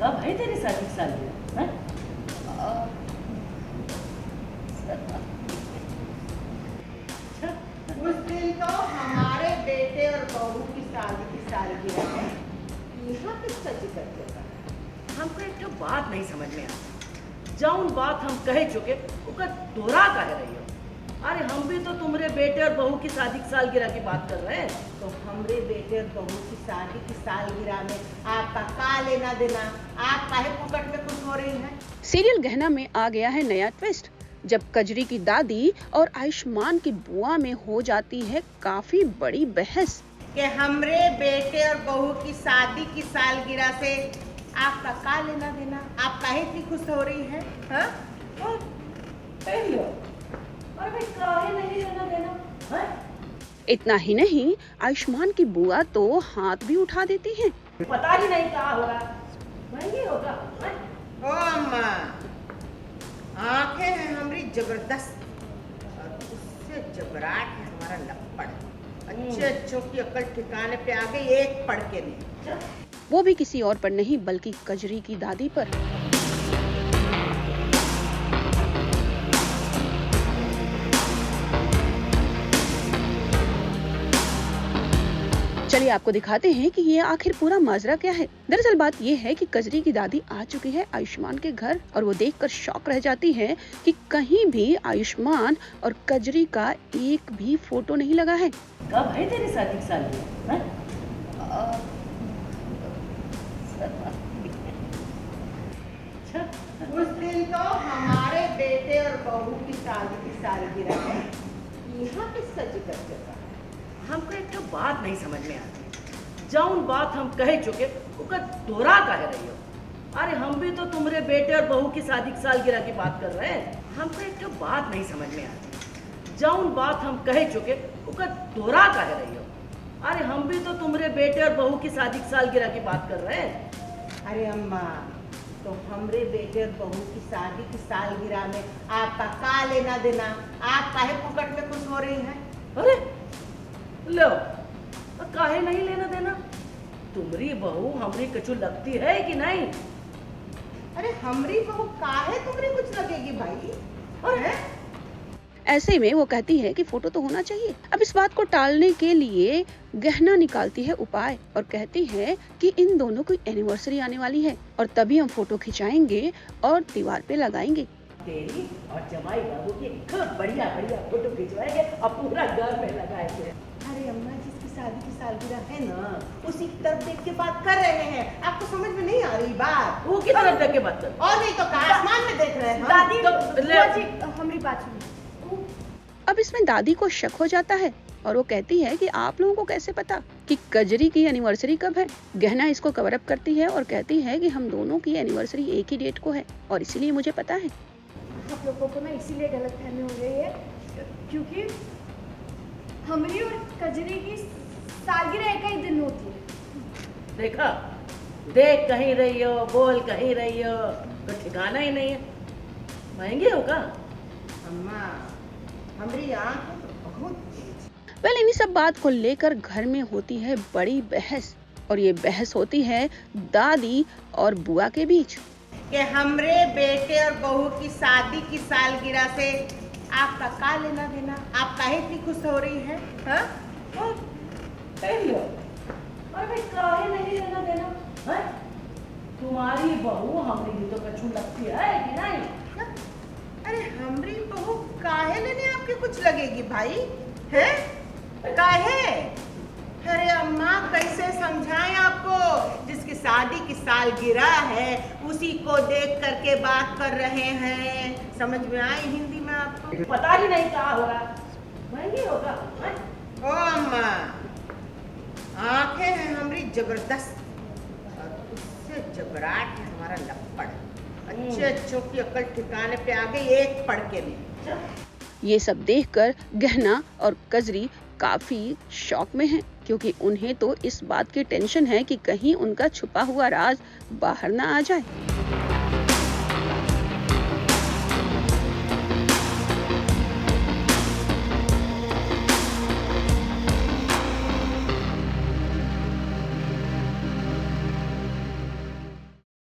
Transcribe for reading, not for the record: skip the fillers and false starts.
कब है तेरी शादी की सालगिरह? हैं? उस दिन तो हमारे बेटे और बहू की सालगिरह है। यहाँ किसका जिक्र होगा? हमको एक तो बात नहीं समझ में आती। जौन बात हम कह चुके उसका दोहरा कह रही हो। अरे हम भी तो तुम्हारे बेटे और बहू की शादी की सालगिरह की बात कर रहे हैं। तो हमरे बेटे और बहू की शादी की सालगिरह में आपका का लेना देना? आप काहे फुकट में खुश हो रही हैं? सीरियल गहना में आ गया है नया ट्विस्ट, जब कजरी की दादी और आयुष्मान की बुआ में हो जाती है काफी बड़ी बहस कि हमरे बेटे और बहू की शादी की सालगिरह से आपका का लेना देना? आप काहे इतनी खुश हो रही हैं? हाँ? अरे भाई काहे नहीं लेना देना? हैं? इतना ही नहीं, आयुष्मान की बुआ तो हाथ भी उठा देती हैं। पता ही नहीं कहा होगा, महंगी होगा। हैं? ओ अम्मा, आंखें हैं हमारी जबरदस्त और उससे जबराट है हमारा लपड़। अच्छे अच्छों की अकल ठिकाने पे आ गई, एक पढ़ के नहीं। वो भी किसी और पर नहीं बल्कि कजरी की दादी पर। चलिए आपको दिखाते हैं कि ये आखिर पूरा माजरा क्या है। दरअसल बात ये है कि कजरी की दादी आ चुकी है आयुष्मान के घर और वो देखकर शॉक रह जाती है कि कहीं भी आयुष्मान और कजरी का एक भी फोटो नहीं लगा है। कब है तेरी शादी की सालगिरह? हैं? उस दिन तो हमारे बेटे और बहू की शादी की सालगिरह है। यहाँ किसका जिक्र होगा? हमको एक तो बात नहीं समझ में आती। जौन बात हम कह चुके उसका दोहरा कह रही हो। अरे हम भी तो तुम्हारे बेटे और बहू की शादी की सालगिरह की बात कर रहे हैं। हमको एक तो बात नहीं समझ में आती। जौन बात हम कह चुके उसका दोहरा कह रही हो। अरे हम भी तो तुम्हारे बेटे और बहू की शादी की सालगिरह की बात कर रहे हैं। अरे अम्मा, तो हमरे बेटे और बहू की शादी की सालगिरह में आपका का लेना देना? आप काहे फुकट में खुश हो रही हैं? अरे लो, काहे नहीं लेना देना? तुम्हारी बहू हमरी कछु लगती है कि नहीं? अरे हमरी बहू काहे तुमरी कुछ लगेगी भाई? अरे ऐसे में वो कहती है कि फोटो तो होना चाहिए। अब इस बात को टालने के लिए गहना निकालती है उपाय और कहती है कि इन दोनों की एनिवर्सरी आने वाली है और तभी हम फोटो खिंचाएंगे और दीवार पे लगाएंगे। तेरी और जमाई बाबू की खूब बढ़िया बढ़िया फोटो खिंचवाएंगे और पूरा घर में लगाएंगे। अरे अम्मा, जिसकी शादी की सालगिरह है ना, उसी की तरफ देख के बात कर रहे हैं। आपको समझ में नहीं आ रही बात? वो की तरफ देख के बात कर। और नहीं तो कहाँ आसमान में देख रहे हैं हम? दादी, तो ले- बुआ जी, हमारी बात सुनिए। अब इसमें दादी को शक हो जाता है और वो कहती है कि आप लोगों को कैसे पता कि कजरी की एनिवर्सरी कब है। गहना इसको कवर अप करती है और कहती है कि हम दोनों की एनिवर्सरी एक ही डेट को है और इसीलिए मुझे पता है। आप लोगों को ना इसीलिए गलतफहमी हो रही है क्योंकि हमारी और कजरी की सालगिरह एक ही दिन होती है। देखा, देख कहीं रही हो, बोल कहीं रही हो, तो ठिकाना ही नहीं है। महंगी होगा। अम्मा, हमारी आँख तो बहुत तेज। वेल, इन्हीं सब बात को लेकर घर में होती है बड़ी बहस और ये बहस होती है दादी और बुआ के बीच। कि हमरे बेटे और बहू की शादी की सालगिरह से आपका का लेना देना? आप काहे इतनी खुश हो रही हैं? हाँ? अरे भाई काहे नहीं लेना देना? हैं? तुम्हारी बहू हमरी भी तो कछु लगती है कि नहीं? अरे हमरी बहू काहे लेने आपके कुछ लगेगी भाई? हैं? काहे? अरे अम्मा, कैसे समझाएं आपको? जिसकी शादी की सालगिरह है उसी को देख करके बात कर रहे हैं। समझ में आई हिंदी में आपको? पता ही नहीं कहा होगा, महंगी होगा। हैं? ओ अम्मा, आंखें हैं हमारी जबरदस्त और उससे जबराट है हमारा लपड़। अच्छे अच्छों की अकल ठिकाने पे आ गई, एक पढ़ के नहीं। ये सब देखकर गहना और कजरी काफी शॉक में हैं क्योंकि उन्हें तो इस बात की टेंशन है कि कहीं उनका छुपा हुआ राज बाहर ना आ जाए।